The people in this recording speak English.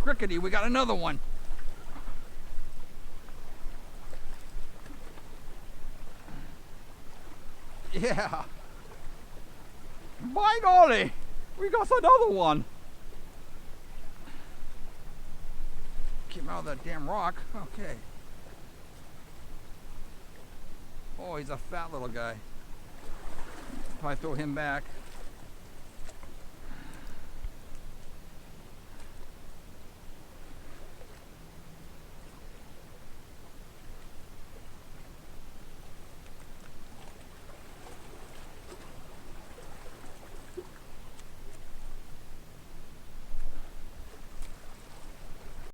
crickety, we got another one. Yeah. By golly, we got another one. Came out of that damn rock. Okay. Oh, he's a fat little guy. Probably throw him back.